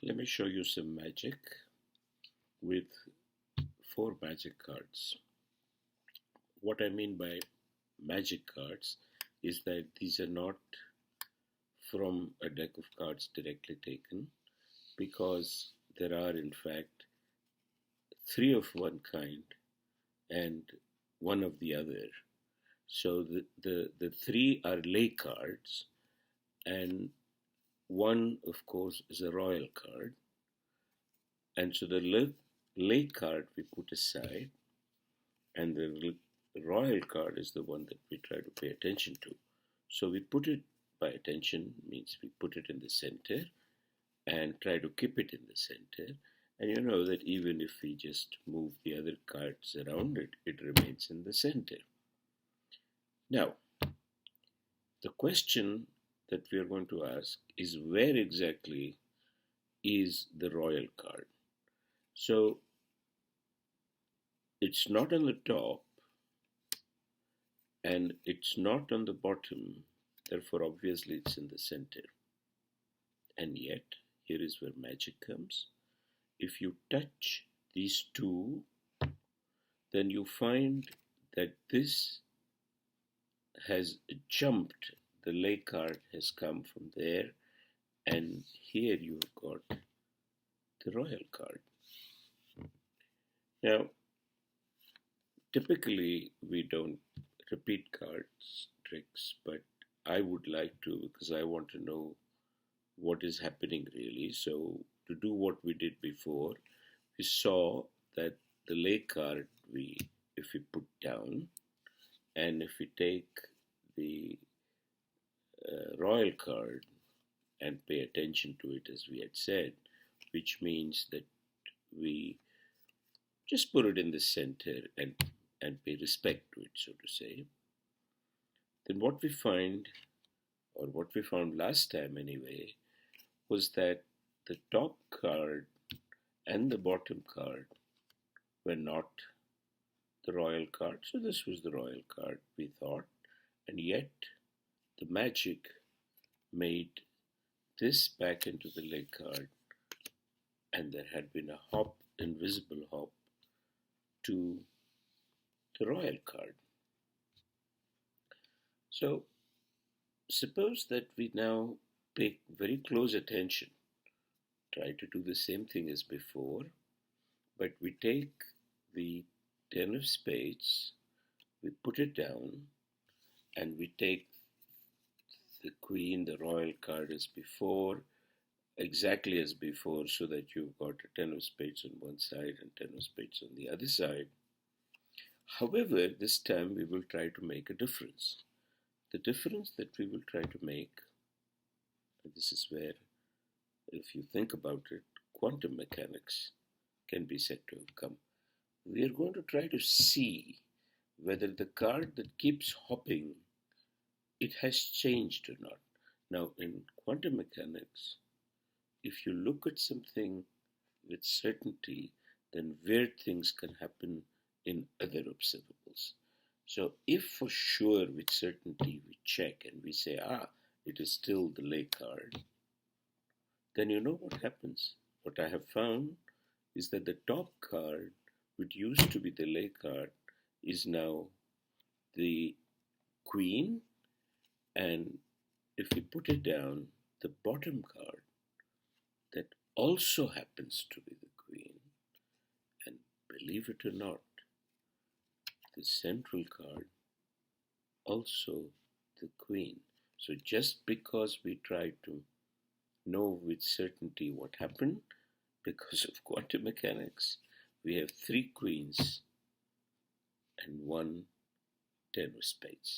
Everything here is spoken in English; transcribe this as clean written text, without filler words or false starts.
Let me show you some magic with 4 magic cards. What I mean by magic cards is that these are not from a deck of cards directly taken, because there are in fact 3 of one kind and 1 of the other. So the 3 are lay cards, and 1 of course is a royal card. And so the lay card we put aside, and the royal card is the one that we try to pay attention to. So we put it by attention, means we put it in the center and try to keep it in the center. And you know that even if we just move the other cards around it, it remains in the center. Now, the question that we are going to ask is, where exactly is the royal card? So it's not on the top and it's not on the bottom, therefore obviously it's in the center. And yet, here is where magic comes. If you touch these 2, then you find that this has jumped. The lay card has come from there, and here you've got the royal card. Now, typically we don't repeat cards tricks, but I would like to, because I want to know what is happening really. So to do what we did before, we saw that the lay card if we put down, and if we take the royal card and pay attention to it as we had said, which means that we just put it in the center and pay respect to it, so to say, then what we find, or what we found last time anyway, was that the top card and the bottom card were not the royal card. So this was the royal card, we thought, and yet the magic made this back into the lay card, and there had been a hop, invisible hop, to the royal card. So suppose that we now pay very close attention, try to do the same thing as before, but we take the 10 of spades, we put it down, and we take the queen, the royal card as before, exactly as before, so that you've got a 10 of spades on one side and 10 of spades on the other side. However, this time we will try to make a difference. The difference that we will try to make, and this is where, if you think about it, quantum mechanics can be said to have come. We are going to try to see whether the card that keeps hopping, it has changed or not. Now, in quantum mechanics, if you look at something with certainty, then weird things can happen in other observables. So if for sure with certainty we check and we say, it is still the lay card, then you know what happens. What I have found is that the top card, which used to be the lay card, is now the queen, and if we put it down, the bottom card, that also happens to be the queen, and believe it or not, the central card, also the queen. So just because we try to know with certainty what happened, because of quantum mechanics, we have 3 queens and 1 10 of spades.